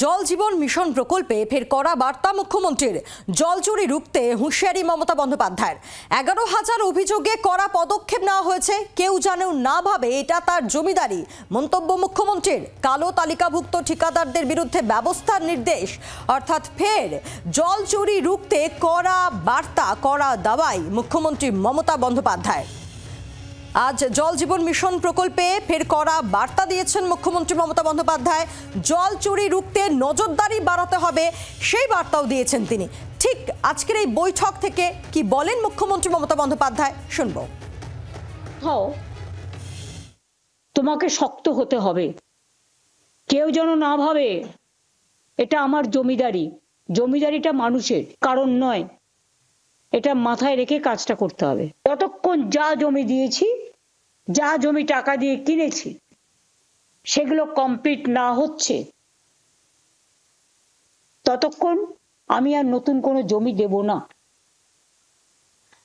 জল জীবন মিশন প্রকল্পে ফের কড়া বার্তা মুখ্যমন্ত্রীর। জল চুরি রুখতে হুঁশিয়ারি মমতা বন্দ্যোপাধ্যায়ের। 11,000 অভিযোগে কড়া পদক্ষেপ নেওয়া হয়েছে, কেউ যেন না ভাবে এটা তার জমিদারি। মন্তব্য মুখ্যমন্ত্রীর। কালো তালিকাভুক্ত ঠিকাদারদের বিরুদ্ধে ব্যবস্থার নির্দেশ। অর্থাৎ ফের জল চুরি রুখতে কড়া বার্তা, কড়া দাওয়াই মুখ্যমন্ত্রী মমতা বন্দ্যোপাধ্যায়। আজ জল জীবন মিশন প্রকল্পে ফের কড়া বার্তা দিয়েছেন মুখ্যমন্ত্রী মমতা বন্দ্যোপাধ্যায়। জল চুরি রুখতে নজরদারি বাড়াতে হবে, সেই বার্তাও দিয়েছেন তিনি। ঠিক আজকের এই বৈঠক থেকে কি বলেন মুখ্যমন্ত্রী মমতা বন্দ্যোপাধ্যায়, শুনবো। তোমাকে শক্ত হতে হবে, কেউ যেন না ভাবে এটা আমার জমিদারি। জমিদারিটা মানুষের কারণ নয়, এটা মাথায় রেখে কাজটা করতে হবে। যতক্ষণ যা জমি দিয়েছি, যা জমি টাকা দিয়ে কিনেছি, সেগুলো কমপ্লিট না হচ্ছে, ততক্ষণ আমি আর নতুন কোনো জমি দেব না,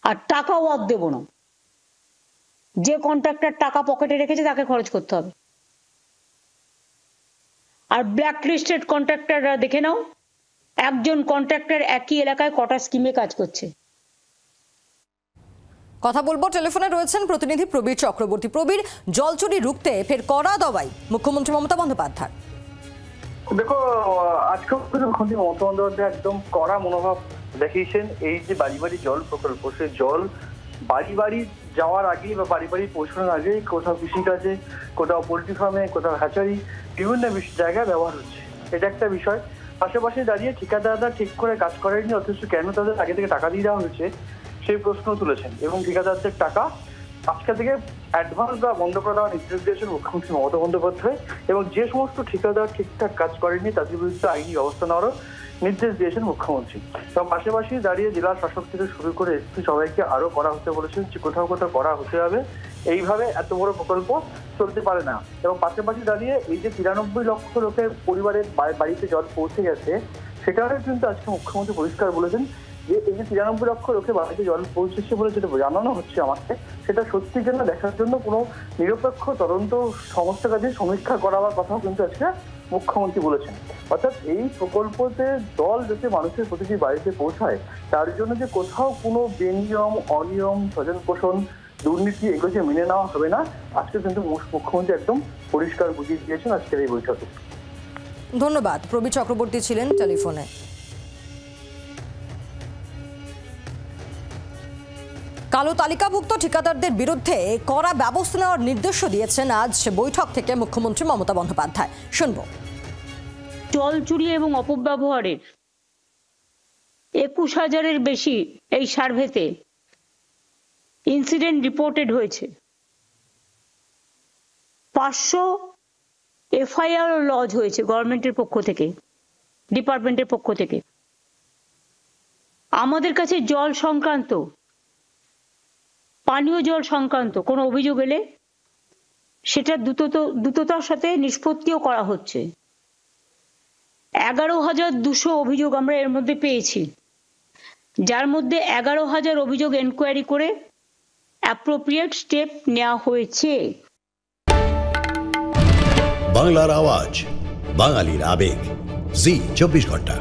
আর টাকাও আর দেব না। যে কন্ট্রাক্টর টাকা পকেটে রেখেছে তাকে খরচ করতে হবে। আর ব্ল্যাক লিস্টেড কন্ট্রাক্টররা দেখে নাও, একজন কন্ট্রাক্টর একই এলাকায় কটা স্কিমে কাজ করছে। কথা বলবো, টেলিফোনে রয়েছেন প্রতিনিধি প্রবীর চক্রবর্তী। প্রবীর, জল চুরি রুখতে ফের কড়া দাওয়াই মুখ্যমন্ত্রী মমতা বন্দ্যোপাধ্যায়। দেখো, আজকে মুখ্যমন্ত্রী মমতা বন্দ্যোপাধ্যায় একদম কড়া মনোভাব দেখিয়েছেন। এই যে বাড়ি বাড়ি জল প্রকল্প, সে জল বাড়ি বাড়ি যাওয়ার আগে বা বাড়ি বাড়ি পৌঁছানোর আগে কোথাও কৃষিকাজে, কোথাও পোলট্রি ফার্মে, কোথাও হ্যাচারি, বিভিন্ন জায়গায় ব্যবহার হচ্ছে। এটা একটা বিষয়। পাশাপাশি দাঁড়িয়ে ঠিকাদাররা ঠিক করে কাজ করেনি, অথচ কেন তাদের আগে থেকে টাকা দিয়ে দেওয়া হয়েছে সেই প্রশ্ন তুলেছেন। এবং ঠিকাদারদের টাকা আজকে থেকে অ্যাডভান্স বা বন্ধ করে দেওয়ার নির্দেশ দিয়েছেন মুখ্যমন্ত্রী মমতা বন্দ্যোপাধ্যায়। এবং যে সমস্ত ঠিকাদার ঠিকঠাক কাজ করেনি তাদের বিরুদ্ধে আইনি ব্যবস্থা নেওয়ারও নির্দেশ দিয়েছেন মুখ্যমন্ত্রী। এবং পাশাপাশি দাঁড়িয়ে জেলা শাসক থেকে শুরু করে এসপি সবাইকে আরো করা হতে বলেছেন, যে কোথাও কোথাও করা হতে হবে। এইভাবে এত বড় প্রকল্প চলতে পারে না। এবং পাশাপাশি দাঁড়িয়ে এই যে 93 লক্ষ লোকের পরিবারের বাড়িতে জল পৌঁছে গেছে, সেটাও কিন্তু আজকে মুখ্যমন্ত্রী পরিষ্কার বলেছেন যে এই যে 93 লক্ষ লোকের বাড়িতে জল পৌঁছেছে বলে যেটা জানানো হচ্ছে আমাকে, সেটা সত্যির জন্য দেখার জন্য কোনো নিরপেক্ষ তদন্ত সমস্ত কাজে সমীক্ষা করার কথাও কিন্তু আজকে মুখ্যমন্ত্রী বলেছেন। অর্থাৎ এই প্রকল্পতে জল যাতে মানুষের প্রতিটি বাড়িতে পৌঁছায়, তার জন্য যে কোথাও কোনো বেনিয়ম, অনিয়ম, স্বজন পোষণ, দুর্নীতি, এগুলো যে মেনে নেওয়া হবে না, আজকে কিন্তু মুখ্যমন্ত্রী একদম পরিষ্কার বুঝিয়ে দিয়েছেন আজকের এই বৈঠকে। ধন্যবাদ। প্রবীর চক্রবর্তী ছিলেন টেলিফোনে। কালো তালিকাভুক্ত ঠিকাদারদের বিরুদ্ধে কড়া ব্যবস্থা নেওয়ার নির্দেশও দিয়েছেন আজ বৈঠক থেকে মুখ্যমন্ত্রী মমতা বন্দ্যোপাধ্যায়, শুনবো। জল চুরি এবং অপব্যবহারের 21,000-এর বেশি এই সার্ভেতে ইনসিডেন্ট রিপোর্টেড হয়েছে। 500 এফআইআর লজ হয়েছে গভর্নমেন্টের পক্ষ থেকে, ডিপার্টমেন্টের পক্ষ থেকে। আমাদের কাছে জল সংক্রান্ত, পানীয় জল সংক্রান্ত কোনো অভিযোগ এলে সেটা দ্রুততার সাথে নিষ্পত্তিও করা হচ্ছে। 11,200 অভিযোগ আমরা এর মধ্যে পেয়েছি, যার মধ্যে 11,000 অভিযোগ এনকোয়ারি করে অ্যাপ্রোপ্রিয়েট স্টেপ নেওয়া হয়েছে। বাংলার আওয়াজ, বাঙালির আবেগ, জি 24 ঘন্টা।